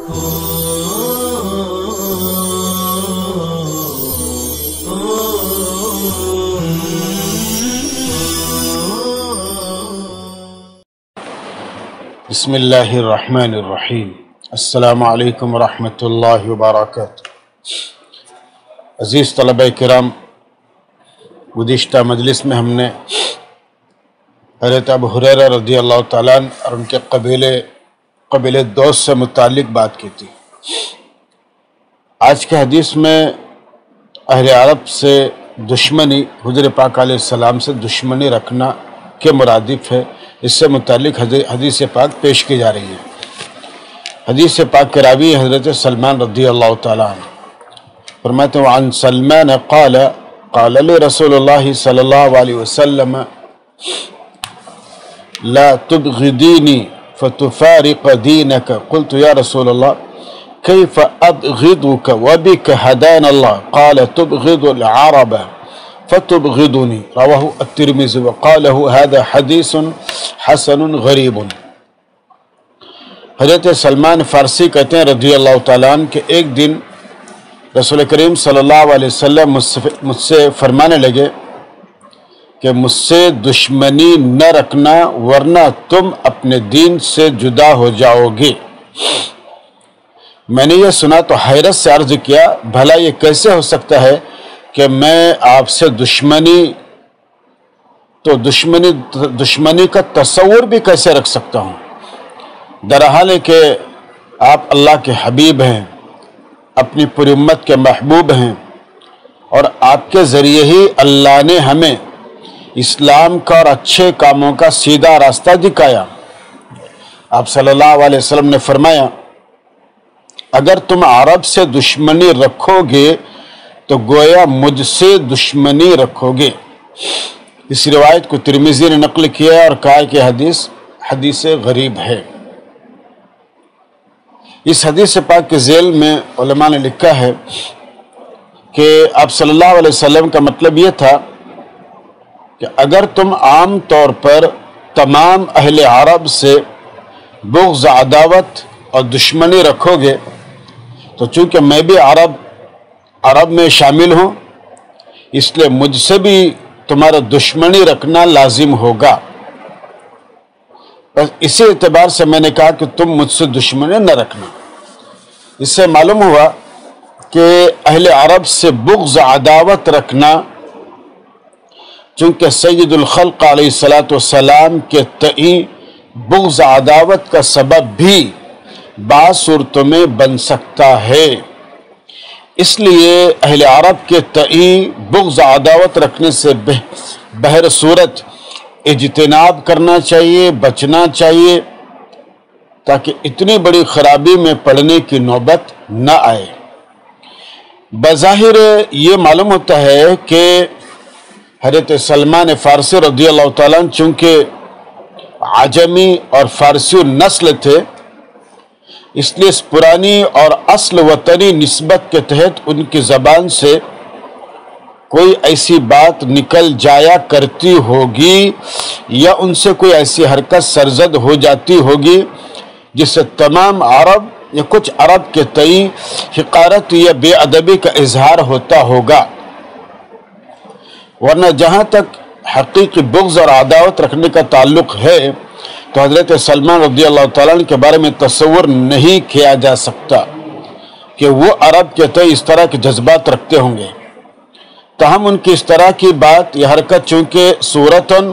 بسم اللہ الرحمن الرحیم۔ السلام علیکم ورحمۃ اللہ وبرکاتہ۔ عزیز طلبہ کرام، گزشتہ مجلس میں ہم نے حضرت ابو ہریرہ رضی اللہ تعالیٰ عنہ اور ان کے قبیلے دوست سے متعلق بات کی تھی۔ آج کے حدیث میں اہل عرب سے دشمنی، حضور پاک علیہ السلام سے دشمنی رکھنا کے مرادف ہے، اس سے متعلق حدیث پاک پیش کی جا رہی ہے۔ حدیث پاک کے راوی حضرت سلمان رضی اللہ تعالیٰ عنہ فرماتے ہیں، وعن سلمان قال لی رسول اللہ صلی اللہ علیہ وسلم لا تبغضینی فتفارق دینک، قلت یا رسول اللہ کیف ابغضک وبک ہدان اللہ، قال تبغض العرب فتبغضنی، رواہ الترمذی وقالہ هذا حدیث حسن غریب۔ حضرت سلمان فارسی کہتے ہیں رضی اللہ تعالیٰ عنہ کہ ایک دن رسول کریم صلی اللہ علیہ وسلم مجھ سے فرمانے لگے کہ مجھ سے دشمنی نہ رکھنا ورنہ تم اپنے دین سے جدا ہو جاؤ گے۔ میں نے یہ سنا تو حیرت سے عرض کیا، بھلا یہ کیسے ہو سکتا ہے کہ میں آپ سے دشمنی کا تصور بھی کیسے رکھ سکتا ہوں؟ درحال ہے کہ آپ اللہ کے حبیب ہیں، اپنی پوری امت کے محبوب ہیں، اور آپ کے ذریعے ہی اللہ نے ہمیں اسلام کا اور اچھے کاموں کا سیدھا راستہ دکھایا۔ آپ صلی اللہ علیہ وسلم نے فرمایا، اگر تم عرب سے دشمنی رکھو گے تو گویا مجھ سے دشمنی رکھو گے۔ اس روایت کو ترمذی نے نقل کیا اور کہا کہ حدیث غریب ہے۔ اس حدیث پاک کے ذیل میں علماء نے لکھا ہے کہ آپ صلی اللہ علیہ وسلم کا مطلب یہ تھا کہ اگر تم عام طور پر تمام اہل عرب سے بغض، عداوت اور دشمنی رکھو گے تو چونکہ میں بھی عرب میں شامل ہوں، اس لیے مجھ سے بھی تمہارا دشمنی رکھنا لازم ہوگا۔ بس اسی اعتبار سے میں نے کہا کہ تم مجھ سے دشمنی نہ رکھنا۔ اس سے معلوم ہوا کہ اہل عرب سے بغض، عداوت رکھنا چونکہ سید الخلق علیہ السلام کے تئیں بغض، عداوت کا سبب بھی بعض صورتوں میں بن سکتا ہے، اس لیے اہل عرب کے تئیں بغض، عداوت رکھنے سے بہر صورت اجتناب کرنا چاہیے، بچنا چاہیے، تاکہ اتنی بڑی خرابی میں پڑنے کی نوبت نہ آئے۔ بظاہر یہ معلوم ہوتا ہے کہ حضرت سلمان فارسی رضی اللہ تعالیٰ عنہ چونکہ عجمی اور فارسی نسل تھے، اس لیے اس پرانی اور اصل وطنی نسبت کے تحت ان کی زبان سے کوئی ایسی بات نکل جایا کرتی ہوگی یا ان سے کوئی ایسی حرکت سرزد ہو جاتی ہوگی جس سے تمام عرب یا کچھ عرب کے تئیں حقارت یا بے ادبی کا اظہار ہوتا ہوگا، ورنہ جہاں تک حقیقی بغض اور عداوت رکھنے کا تعلق ہے تو حضرت سلمان رضی اللہ تعالیٰ عنہ کے بارے میں تصور نہیں کیا جا سکتا کہ وہ عرب کے تئیں اس طرح کے جذبات رکھتے ہوں گے۔ تاہم ان کی اس طرح کی بات یا حرکت چونکہ صورتاً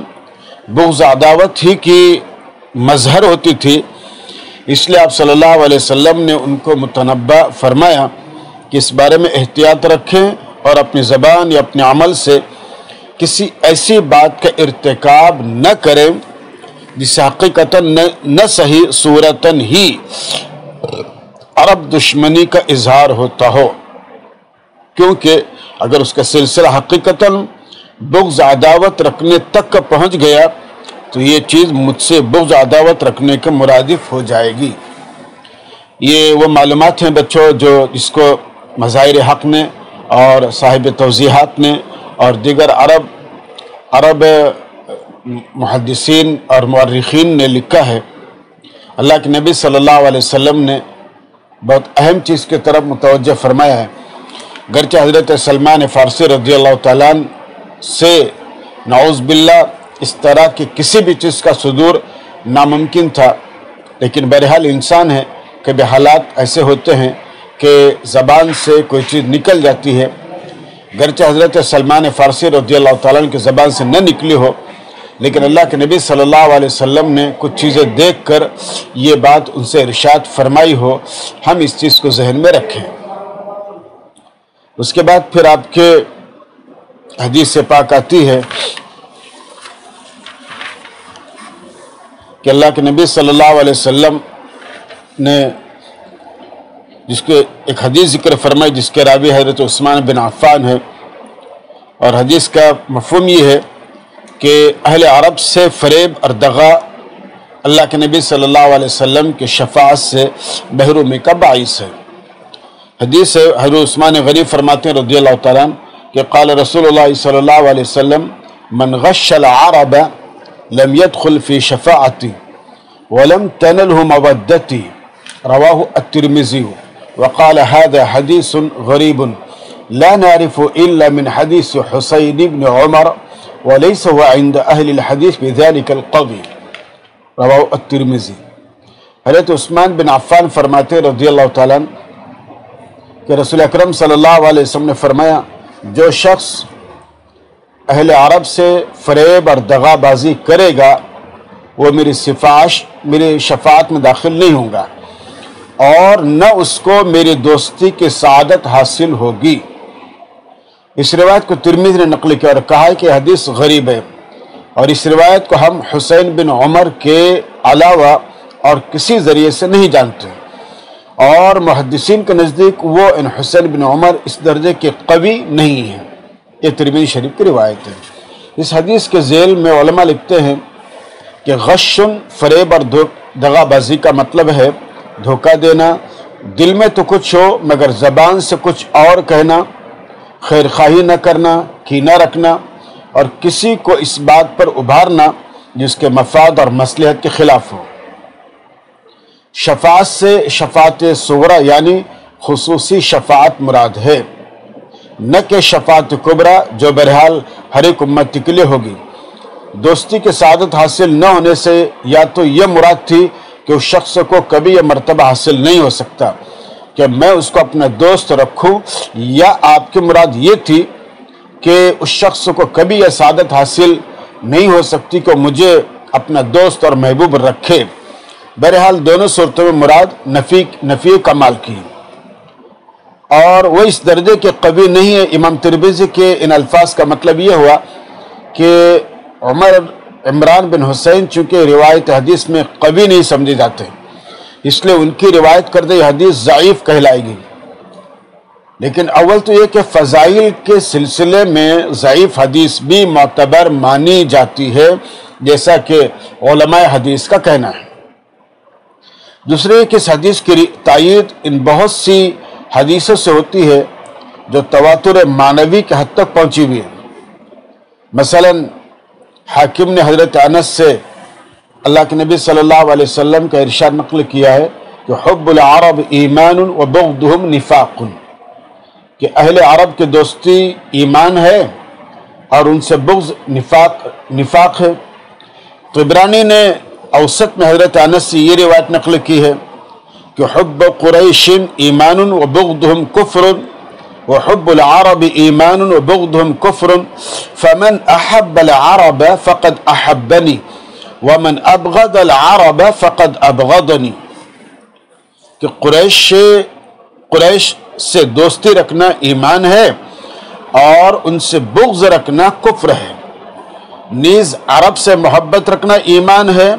بغض، عداوت ہی کی مظہر ہوتی تھی، اس لیے آپ صلی اللہ علیہ وسلم نے ان کو متنبہ فرمایا کہ اس بارے میں احتیاط رکھیں اور اپنی زبان یا اپنے عمل سے کسی ایسی بات کا ارتکاب نہ کریں جس سے حقیقتاً نہ صحیح صورتاً ہی عرب دشمنی کا اظہار ہوتا ہو، کیونکہ اگر اس کا سلسلہ حقیقتاً بغض، عداوت رکھنے تک کا پہنچ گیا تو یہ چیز مجھ سے بغض، عداوت رکھنے کے مرادف ہو جائے گی۔ یہ وہ معلومات ہیں بچوں جس کو مظاہر حق نے اور صاحب توضیحات نے اور دیگر عرب محدثین اور مورخین نے لکھا ہے۔ اللہ کے نبی صلی اللہ علیہ وسلم نے بہت اہم چیز کی طرف متوجہ فرمایا ہے۔ گرچہ حضرت سلمان فارسی رضی اللہ تعالیٰ عنہ سے نعوذ باللہ اس طرح کی کسی بھی چیز کا صدور ناممکن تھا، لیکن بہرحال انسان ہے، کبھی حالات ایسے ہوتے ہیں کہ زبان سے کوئی چیز نکل جاتی ہے۔ گرچہ حضرت سلمان فارسی رضی اللہ تعالیٰ عنہ کی زبان سے نہ نکلی ہو، لیکن اللہ کے نبی صلی اللہ علیہ وسلم نے کچھ چیزیں دیکھ کر یہ بات ان سے ارشاد فرمائی ہو، ہم اس چیز کو ذہن میں رکھیں۔ اس کے بعد پھر آپ کے حدیث پاک آتی ہے کہ اللہ کے نبی صلی اللہ علیہ وسلم نے جس کے ایک حدیث ذکر فرمائی جس کے راوی حضرت عثمان بن عفان ہے، اور حدیث کا مفہوم یہ ہے کہ اہل عرب سے فریب اور دغا اللہ کے نبی صلی اللہ علیہ وسلم کے شفاعت سے محرومی کا باعث ہے۔ حدیث ہے، حضرت عثمان غنی فرماتے ہیں رضی اللہ تعالیٰ عنہ کہ قال رسول اللہ صلی اللہ علیہ وسلم من غش العرب لم يدخل في شفاعتي ولم تنله مودتي رواه الترمذي وقال هذا حديث غريب لا نعرف إلا من حديث حسين بن عمر وليس هو عند أهل الحديث بذلك القضي رواه الترمذي۔ حضرت عثمان بن عفان فرماتے رضی اللہ تعالیٰ عنہ کہ رسول اکرم صلی اللہ علیہ وسلم نے فرمایا جو شخص اہل عرب سے فریب اور دغا بازی کرے گا وہ میری شفاعت میں داخل نہیں ہوگا اور نہ اس کو میری دوستی کی سعادت حاصل ہوگی۔ اس روایت کو ترمذی نے نقل کیا اور کہا ہے کہ حدیث غریب ہے، اور اس روایت کو ہم حسین بن عمر کے علاوہ اور کسی ذریعے سے نہیں جانتے، اور محدثین کے نزدیک وہ ان حسین بن عمر اس درجے کے قوی نہیں ہیں۔ یہ ترمذی شریف کی روایت ہے۔ اس حدیث کے ذیل میں علماء لکھتے ہیں کہ غشن فریب اور دغا بازی کا مطلب ہے دھوکہ دینا، دل میں تو کچھ ہو مگر زبان سے کچھ اور کہنا، خیر خواہی نہ کرنا، کینہ رکھنا، اور کسی کو اس بات پر ابھارنا جس کے مفاد اور مصلحت کے خلاف ہو۔ شفاعت سے شفاعت صغرا یعنی خصوصی شفاعت مراد ہے، نہ کہ شفاعت کبرا جو بہرحال ہر ایک امتی کے لیے ہوگی۔ دوستی کی سعادت حاصل نہ ہونے سے یا تو یہ مراد تھی کہ اس شخص کو کبھی یہ مرتبہ حاصل نہیں ہو سکتا کہ میں اس کو اپنا دوست رکھوں، یا آپ کی مراد یہ تھی کہ اس شخص کو کبھی یہ سعادت حاصل نہیں ہو سکتی کہ مجھے اپنا دوست اور محبوب رکھے۔ بہرحال دونوں صورتوں میں مراد نفی کمال کی، اور وہ اس درجے کے قوی نہیں ہے۔ امام ترمذی کے ان الفاظ کا مطلب یہ ہوا کہ عمران بن حسین چونکہ روایت حدیث میں قوی نہیں سمجھے جاتے، اس لیے ان کی روایت کردہ حدیث ضعیف کہلائے گی۔ لیکن اول تو یہ کہ فضائل کے سلسلے میں ضعیف حدیث بھی معتبر مانی جاتی ہے جیسا کہ علماء حدیث کا کہنا ہے۔ دوسرے کہ اس حدیث کی تائید ان بہت سی حدیثوں سے ہوتی ہے جو تواتر معنوی کے حد تک پہنچی ہوئی ہے۔ مثلا حاکم نے حضرت انس سے اللہ کے نبی صلی اللہ علیہ وسلم کا ارشاد نقل کیا ہے کہ حب العرب ایمان و بغضهم نفاق، کہ اہل عرب کی دوستی ایمان ہے اور ان سے بغض نفاق ہے۔ طبرانی نے اوسط میں حضرت انس سے یہ روایت نقل کی ہے کہ حب قریش ایمان و بغضهم کفر وحب العرب ایمان و بغضهم کفر فمن احب العرب فقد احبنی ومن ابغض العرب فقد ابغضنی، کہ قریش سے دوستی رکھنا ایمان ہے اور ان سے بغض رکھنا کفر ہے، نیز عرب سے محبت رکھنا ایمان ہے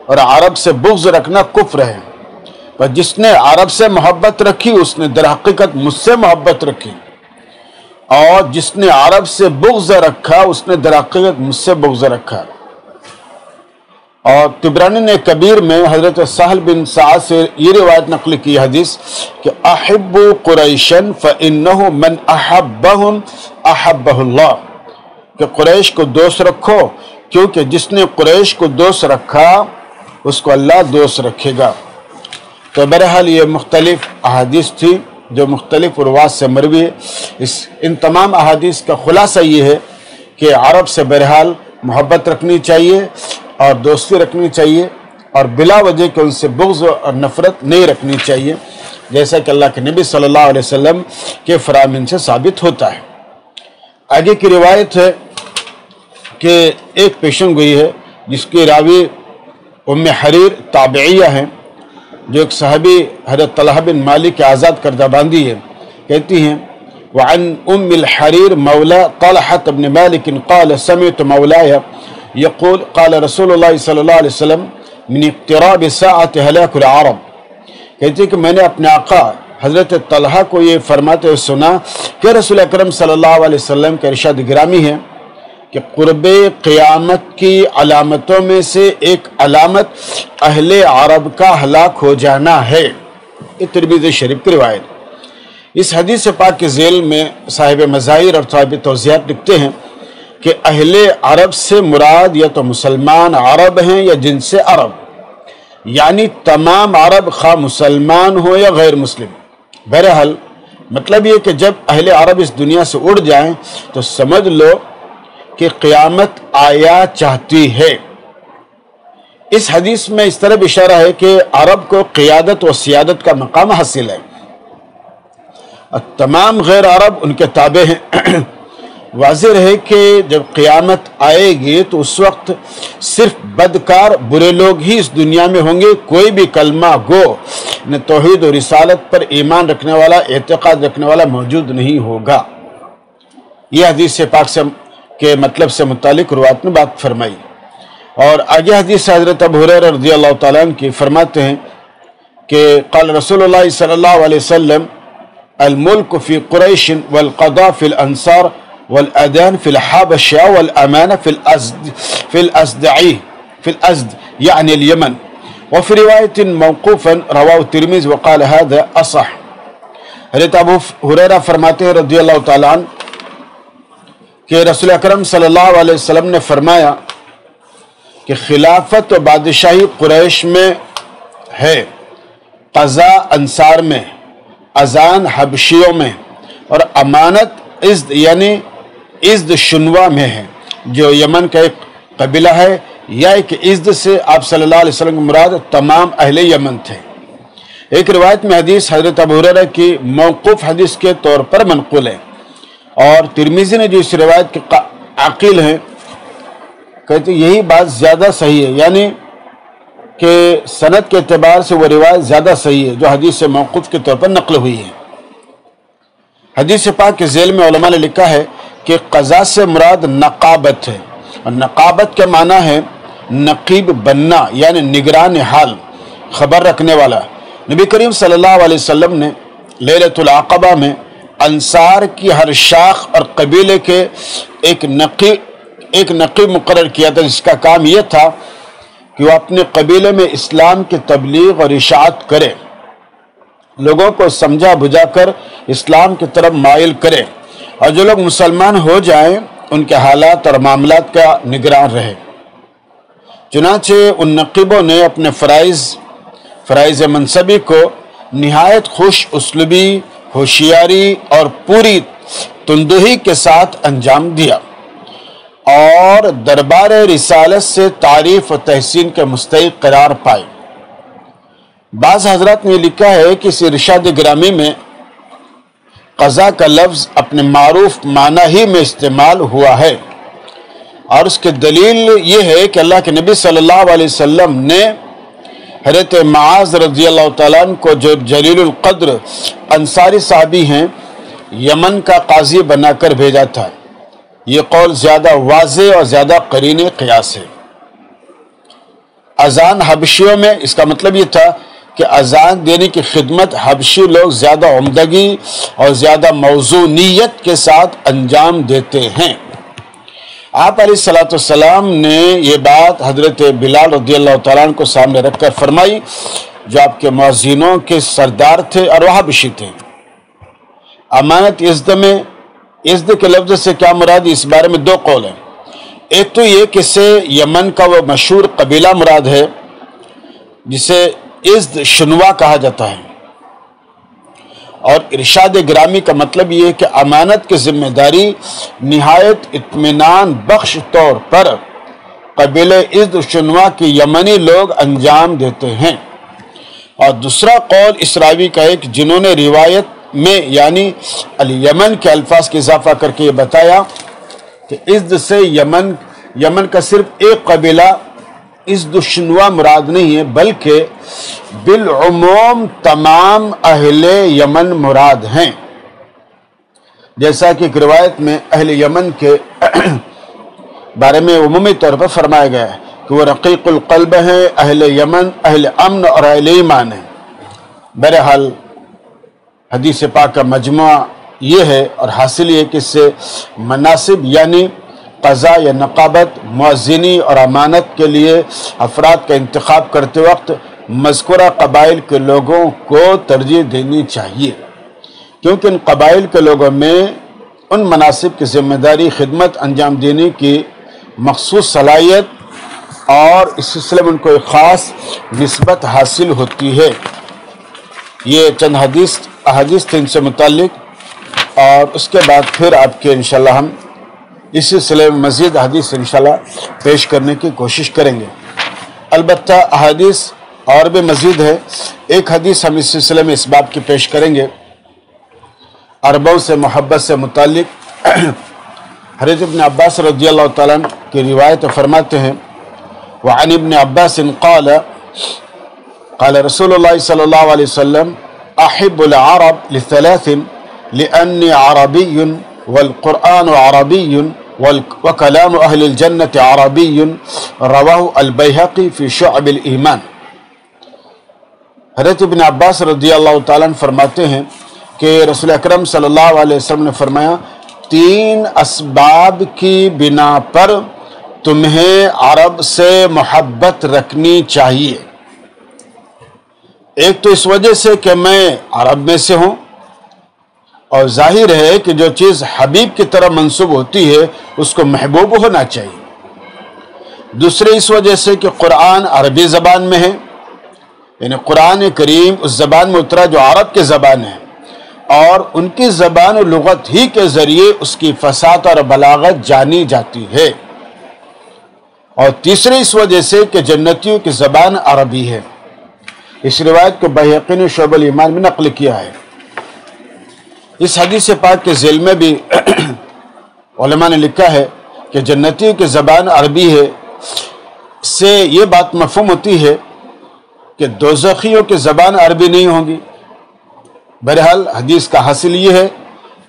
اور عرب سے بغض رکھنا کفر ہے۔ اور جس نے عرب سے محبت رکھی اس نے در حقیقت مجھ سے محبت رکھی، اور جس نے عرب سے بغض رکھا اس نے در حقیقت مجھ سے بغض رکھا۔ اور طبرانی نے کبیر میں حضرت سہل بن سعد سے یہ روایت نقل کی حدیث کہ احب قریشا فانه من احبهم احبه اللہ، کہ قریش کو دوست رکھو کیونکہ جس نے قریش کو دوست رکھا اس کو اللہ دوست رکھے گا۔ تو بہرحال یہ مختلف احادیث تھی جو مختلف روات سے مروی ہے۔ ان تمام احادیث کا خلاصہ یہ ہے کہ عرب سے بہرحال محبت رکھنی چاہیے اور دوستی رکھنی چاہیے، اور بلا وجہ کہ ان سے بغض اور نفرت نہیں رکھنی چاہیے، جیسا کہ اللہ کے نبی صلی اللہ علیہ وسلم کے فرامین سے ثابت ہوتا ہے۔ آگے کی روایت ہے کہ ایک پیشن گوئی ہے جس کی راوی ام حریر تابعیہ ہیں، جو ایک صحابی حضرت طلحہ بن مالک کے آزاد کردہ باندی ہے، کہتی ہیں وعن ام الحریر مولا طلحة بن مالک قال سمعت مولاي يقول قال رسول اللہ صلی اللہ علیہ وسلم من اقتراب ساعت ہلاک العرب، کہتی ہے کہ میں نے اپنے آقا حضرت طلحہ کو یہ فرماتے ہوئے سنا کہ رسول اکرم صلی اللہ علیہ وسلم کا ارشاد گرامی ہے کہ قرب قیامت کی علامتوں میں سے ایک علامت اہل عرب کا ہلاک ہو جانا ہے۔ یہ ترمذی شریف کی روایت۔ اس حدیث پاک کے ذیل میں صاحب مظاہر اور صاحب توضیحات لکھتے ہیں کہ اہل عرب سے مراد یا تو مسلمان عرب ہیں یا جن سے عرب، یعنی تمام عرب خواہ مسلمان ہو یا غیر مسلم۔ بہرحال مطلب یہ کہ جب اہل عرب اس دنیا سے اڑ جائیں تو سمجھ لو کہ قیامت آیا چاہتی ہے۔ اس حدیث میں اس طرح اشارہ ہے کہ عرب کو قیادت و سیادت کا مقام حاصل ہے، تمام غیر عرب ان کے تابع ہیں۔ واضح رہے کہ جب قیامت آئے گی تو اس وقت صرف بدکار برے لوگ ہی اس دنیا میں ہوں گے، کوئی بھی کلمہ گو نہ توحید و رسالت پر ایمان رکھنے والا، اعتقاد رکھنے والا موجود نہیں ہوگا۔ یہ حدیث پاک سے کے مطلب سے متعلق روایت میں بات فرمائی۔ اور آگے حدیث حضرت ابو ہریرہ رضی اللہ تعالیٰ عنہ کی فرماتے ہیں کہ قال رسول اللہ صلی اللہ علیہ وسلم الملک فی قریش والقضاء فی الانصار والأذان في الحبشة والأمانة في الأزد يعني اليمن، وفي رواية موقوفا رواه الترمذي وقال هذا أصح۔ حضرت ابو ہریرہ فرماتے ہیں رضی اللہ تعالیٰ عنہ کہ رسول اکرم صلی اللہ علیہ وسلم نے فرمایا کہ خلافت و بادشاہی قریش میں ہے، قضاء انصار میں، اذان حبشیوں میں، اور امانت ازد یعنی ازد شنوا میں ہے جو یمن کا ایک قبیلہ ہے، یا ایک ازد سے آپ صلی اللہ علیہ وسلم کی مراد تمام اہل یمن تھے۔ ایک روایت میں حدیث حضرت ابو ہریرہ کی موقوف حدیث کے طور پر منقول ہے، اور ترمذی نے جو اس روایت کے عاقل ہیں کہتے یہی بات زیادہ صحیح ہے، یعنی کہ سند کے اعتبار سے وہ روایت زیادہ صحیح ہے جو حدیث سے موقوف کے طور پر نقل ہوئی ہے۔ حدیث پاک کے ذیل میں علماء نے لکھا ہے کہ قضاء سے مراد نقابت ہے، اور نقابت کے معنی ہے نقیب بننا، یعنی نگران حال، خبر رکھنے والا۔ نبی کریم صلی اللہ علیہ وسلم نے لیلۃ العقبہ میں انصار کی ہر شاخ اور قبیلے کے ایک نقیب مقرر کیا تھا، جس کا کام یہ تھا کہ وہ اپنے قبیلے میں اسلام کی تبلیغ اور اشاعت کرے، لوگوں کو سمجھا بجھا کر اسلام کی طرف مائل کرے، اور جو لوگ مسلمان ہو جائیں ان کے حالات اور معاملات کا نگران رہے۔ چنانچہ ان نقیبوں نے اپنے فرائض منصبی کو نہایت خوش اسلوبی، ہوشیاری اور پوری تندہی کے ساتھ انجام دیا، اور دربار رسالت سے تعریف و تحسین کے مستحق قرار پائے۔ بعض حضرات نے لکھا ہے کہ اس ارشاد گرامی میں قضاء کا لفظ اپنے معروف معنی ہی میں استعمال ہوا ہے، اور اس کی دلیل یہ ہے کہ اللہ کے نبی صلی اللہ علیہ وسلم نے حضرت معاذ رضی اللہ تعالیٰ عنہ کو، جو جلیل القدر انصاری صحابی ہیں، یمن کا قاضی بنا کر بھیجا تھا۔ یہ قول زیادہ واضح اور زیادہ قرین قیاس ہے۔ اذان حبشیوں میں، اس کا مطلب یہ تھا کہ اذان دینے کی خدمت حبشی لوگ زیادہ عمدگی اور زیادہ موضوعیت کے ساتھ انجام دیتے ہیں۔ آپ علیہ السلام نے یہ بات حضرت بلال رضی اللہ تعالیٰ عنہ کو سامنے رکھ کر فرمائی، جو آپ کے مؤذنوں کے سردار تھے اور وہ حبشی تھے۔ امانت ازد میں، ازد کے لفظ سے کیا مراد، اس بارے میں دو قول ہیں۔ ایک تو یہ کہ سے یمن کا وہ مشہور قبیلہ مراد ہے جسے ازد شنوا کہا جاتا ہے۔ اور ارشاد گرامی کا مطلب یہ ہے کہ امانت کی ذمہ داری نہایت اطمینان بخش طور پر قبیلہ ازد شنوا کے یمنی لوگ انجام دیتے ہیں۔ اور دوسرا قول اس راوی کا ہے کہ جنہوں نے روایت میں یعنی الیمن کے الفاظ کے اضافہ کر کے یہ بتایا کہ ازد سے یمن کا صرف ایک قبیلہ ازد شنوا مراد نہیں ہے، بلکہ بالعموم تمام اہل یمن مراد ہیں، جیسا کہ ایک روایت میں اہل یمن کے بارے میں عمومی طور پر فرمایا گیا ہے کہ وہ رقیق القلب ہیں، اہل یمن اہل امن اور اہل ایمان ہیں۔ بہرحال حدیث پاک کا مجموعہ یہ ہے اور حاصل یہ کہ اس سے مناسب یعنی قضاء یا نقابت، مؤذنی اور امانت کے لیے افراد کا انتخاب کرتے وقت مذکورہ قبائل کے لوگوں کو ترجیح دینی چاہیے، کیونکہ ان قبائل کے لوگوں میں ان مناسب کی ذمہ داری خدمت انجام دینے کی مخصوص صلاحیت اور اس سلسلے میں ان کو ایک خاص نسبت حاصل ہوتی ہے۔ یہ چند احادیث تھے ان سے متعلق، اور اس کے بعد پھر آپ کے انشاءاللہ ہم اس سلسلے میں مزید حدیث انشاءاللہ پیش کرنے کی کوشش کریں گے۔ البتہ احادیث اور بھی مزید ہے، ایک حدیث ہم اس سلسلے میں اس باب کی پیش کریں گے، عربوں سے محبت سے متعلق۔ حضرت ابن عباس رضی اللہ تعالیٰ عنہ کی روایت فرماتے ہیں وعن ابن عباس قال قال رسول اللہ صلی اللہ علیہ وسلم احب العرب لثلاث لأني عربی والقرآن عربی وكلام اہل الجنة عربی رواہ البیہقی فی شعب الایمان۔ حضرت ابن عباس رضی اللہ تعالیٰ عنہ فرماتے ہیں کہ رسول اکرم صلی اللہ علیہ وسلم نے فرمایا 3 اسباب کی بنا پر تمہیں عرب سے محبت رکھنی چاہیے۔ ایک تو اس وجہ سے کہ میں عرب میں سے ہوں، اور ظاہر ہے کہ جو چیز حبیب کی طرح منسوب ہوتی ہے اس کو محبوب ہونا چاہیے۔ دوسرے اس وجہ سے کہ قرآن عربی زبان میں ہے، یعنی قرآن کریم اس زبان میں اترا جو عرب کی زبان ہے، اور ان کی زبان و لغت ہی کے ذریعے اس کی فصاحت اور بلاغت جانی جاتی ہے۔ اور تیسرے اس وجہ سے کہ جنتیوں کی زبان عربی ہے۔ اس روایت کو بیہقی نے شعب الایمان میں نقل کیا ہے۔ اس حدیث پاک کے ذیل میں بھی علماء نے لکھا ہے کہ جنتیوں کی زبان عربی ہے، اس سے یہ بات مفہوم ہوتی ہے کہ دوزخیوں کی زبان عربی نہیں ہوگی۔ بہرحال حدیث کا حاصل یہ ہے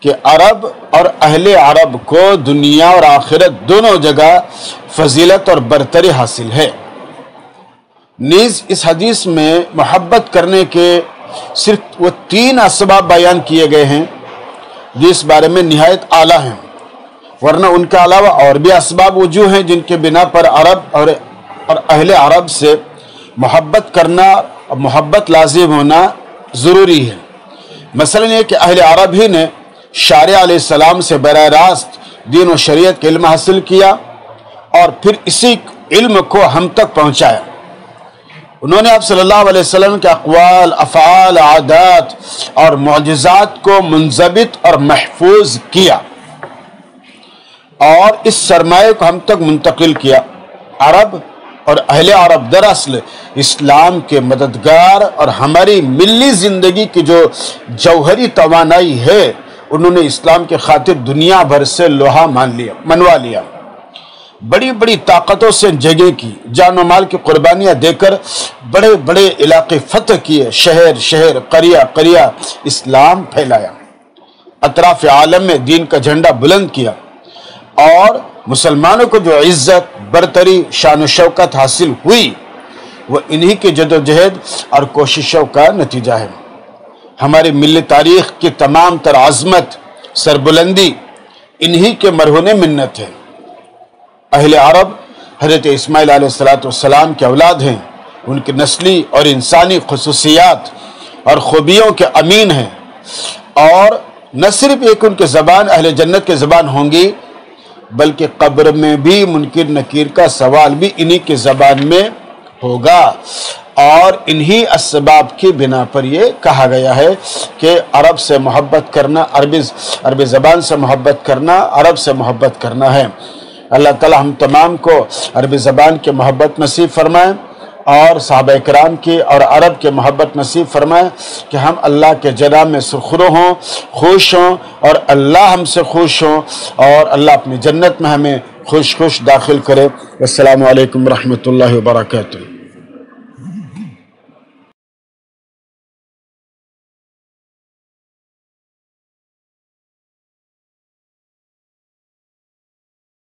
کہ عرب اور اہل عرب کو دنیا اور آخرت دونوں جگہ فضیلت اور برتری حاصل ہے۔ نیز اس حدیث میں محبت کرنے کے صرف وہ 3 اسباب بیان کیے گئے ہیں جو اس بارے میں نہایت اعلیٰ ہیں، ورنہ ان کے علاوہ اور بھی اسباب وجوہ ہیں جن کے بنا پر عرب اور اہل عرب سے محبت کرنا اور محبت لازم ہونا ضروری ہے۔ مثلا یہ کہ اہل عرب ہی نے شارع علیہ السلام سے براہ راست دین و شریعت کا علم حاصل کیا اور پھر اسی علم کو ہم تک پہنچایا۔ انہوں نے آپ صلی اللہ علیہ وسلم کے اقوال، افعال، عادات اور معجزات کو منضبط اور محفوظ کیا اور اس سرمایہ کو ہم تک منتقل کیا۔ عرب اور اہل عرب دراصل اسلام کے مددگار اور ہماری ملی زندگی کی جو جوہری توانائی ہے انہوں نے اسلام کے خاطر دنیا بھر سے لوہا منوا لیا، بڑی بڑی طاقتوں سے جگہ کی، جان و مال کی قربانیاں دے کر بڑے بڑے علاقے فتح کیے، شہر قریہ اسلام پھیلایا، اطراف عالم میں دین کا جھنڈا بلند کیا، اور مسلمانوں کو جو عزت، برتری، شان و شوکت حاصل ہوئی وہ انہی کی جدوجہد اور کوششوں کا نتیجہ ہے۔ ہماری ملی تاریخ کی تمام تر عظمت، سربلندی انہی کے مرہون منت ہے۔ اہل عرب حضرت اسماعیل علیہ السلام کے اولاد ہیں، ان کی نسلی اور انسانی خصوصیات اور خوبیوں کے امین ہیں، اور نہ صرف ایک ان کی زبان اہل جنت کی زبان ہوں گی بلکہ قبر میں بھی منکر نکیر کا سوال بھی انہی کی زبان میں ہوگا، اور انہی اسباب کی بنا پر یہ کہا گیا ہے کہ عرب سے محبت کرنا، عربی زبان سے محبت کرنا، عرب سے محبت کرنا ہے۔ اللہ تعالی ہم تمام کو عربی زبان کی محبت نصیب فرمائے اور صحابہ کرام کی اور عرب کی محبت نصیب فرمائے کہ ہم اللہ کے جناب میں سرخرو ہوں، خوش ہوں، اور اللہ ہم سے خوش ہوں، اور اللہ اپنی جنت میں ہمیں خوش داخل کرے۔ السلام علیکم ورحمۃ اللہ وبرکاتہ۔